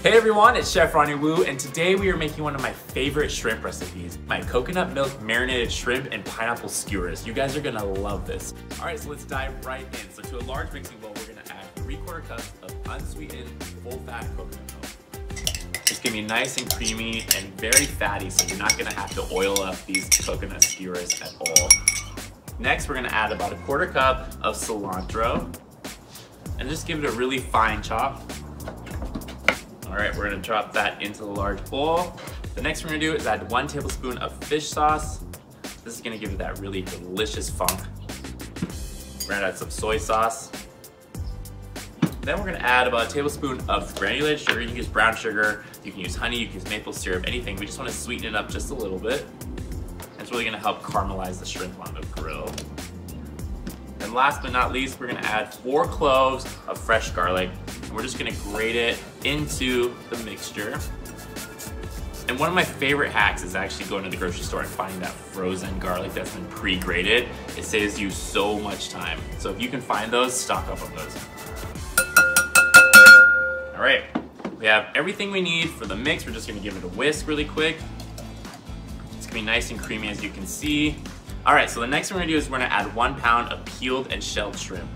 Hey everyone, it's Chef Ronnie Woo, and today we are making one of my favorite shrimp recipes, my coconut milk marinated shrimp and pineapple skewers. You guys are gonna love this. All right, so let's dive right in. So to a large mixing bowl, we're gonna add 3/4 cups of unsweetened, full-fat coconut milk. It's gonna be nice and creamy and very fatty, so you're not gonna have to oil up these coconut skewers at all. Next, we're gonna add about 1/4 cup of cilantro, and just give it a really fine chop. All right, we're gonna drop that into the large bowl. The next thing we're gonna do is add 1 tablespoon of fish sauce. This is gonna give it that really delicious funk. We're gonna add some soy sauce. Then we're gonna add about 1 tablespoon of granulated sugar. You can use brown sugar, you can use honey, you can use maple syrup, anything. We just wanna sweeten it up just a little bit. It's really gonna help caramelize the shrimp on the grill. And last but not least, we're gonna add 4 cloves of fresh garlic. We're just gonna grate it into the mixture. And one of my favorite hacks is actually going to the grocery store and finding that frozen garlic that's been pre-grated. It saves you so much time. So if you can find those, stock up on those. All right, we have everything we need for the mix. We're just gonna give it a whisk really quick. It's gonna be nice and creamy, as you can see. All right, so the next thing we're gonna do is we're gonna add 1 pound of peeled and shelled shrimp.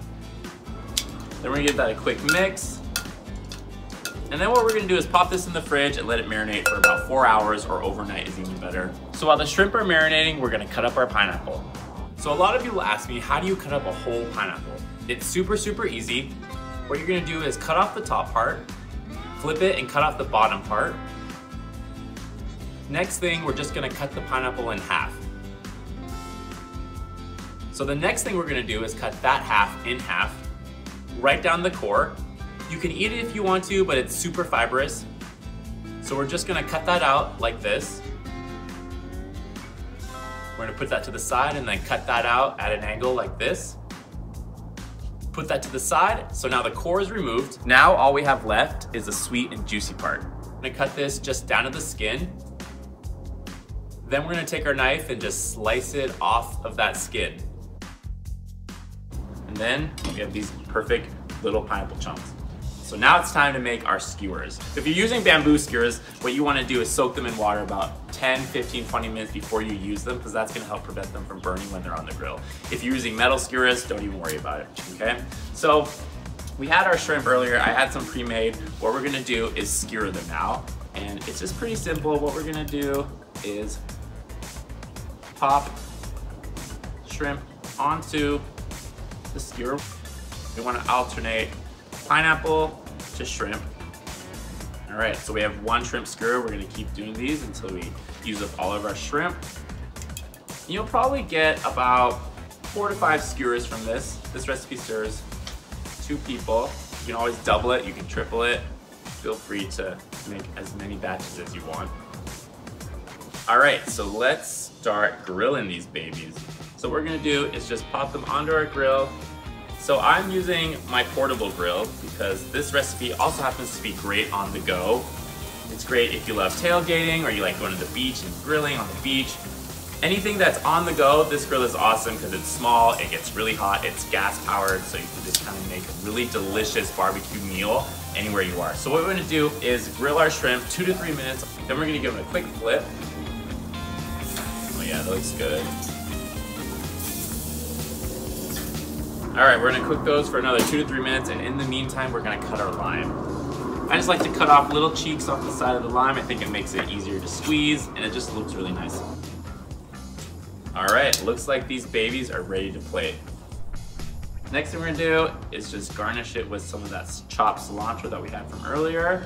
Then we're gonna give that a quick mix. And then what we're gonna do is pop this in the fridge and let it marinate for about 4 hours, or overnight is even better. So while the shrimp are marinating, we're gonna cut up our pineapple. So a lot of people ask me, how do you cut up a whole pineapple? It's super, super easy. What you're gonna do is cut off the top part, flip it and cut off the bottom part. Next thing, we're just gonna cut the pineapple in half. So the next thing we're gonna do is cut that half in half, right down the core. You can eat it if you want to, but it's super fibrous. So we're just gonna cut that out like this. We're gonna put that to the side and then cut that out at an angle like this. Put that to the side, so now the core is removed. Now all we have left is the sweet and juicy part. I'm gonna cut this just down to the skin. Then we're gonna take our knife and just slice it off of that skin. And then we have these perfect little pineapple chunks. So now it's time to make our skewers. If you're using bamboo skewers, what you wanna do is soak them in water about 10, 15, 20 minutes before you use them, because that's gonna help prevent them from burning when they're on the grill. If you're using metal skewers, don't even worry about it, okay? So we had our shrimp earlier. I had some pre-made. What we're gonna do is skewer them now. And it's just pretty simple. What we're gonna do is pop shrimp onto the skewer. We wanna alternate pineapple to shrimp. All right, so we have 1 shrimp skewer. We're gonna keep doing these until we use up all of our shrimp. You'll probably get about 4 to 5 skewers from this. This recipe serves 2 people. You can always double it, you can triple it. Feel free to make as many batches as you want. All right, so let's start grilling these babies. So what we're gonna do is just pop them onto our grill. So I'm using my portable grill because this recipe also happens to be great on the go. It's great if you love tailgating or you like going to the beach and grilling on the beach. Anything that's on the go, this grill is awesome because it's small, it gets really hot, it's gas powered, so you can just kind of make a really delicious barbecue meal anywhere you are. So what we're gonna do is grill our shrimp 2 to 3 minutes, then we're gonna give them a quick flip. Oh yeah, that looks good. All right, we're gonna cook those for another 2 to 3 minutes, and in the meantime, we're gonna cut our lime. I just like to cut off little cheeks off the side of the lime. I think it makes it easier to squeeze, and it just looks really nice. All right, looks like these babies are ready to plate. Next thing we're gonna do is just garnish it with some of that chopped cilantro that we had from earlier.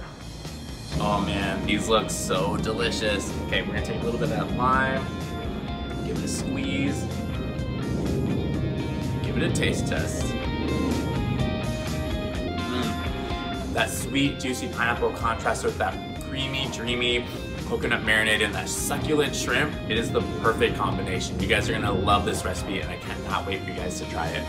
Oh man, these look so delicious. Okay, we're gonna take a little bit of that lime, give it a squeeze. Give it a taste test. That sweet, juicy pineapple contrasts with that creamy, dreamy coconut marinated and that succulent shrimp. It is the perfect combination. You guys are gonna love this recipe and I cannot wait for you guys to try it.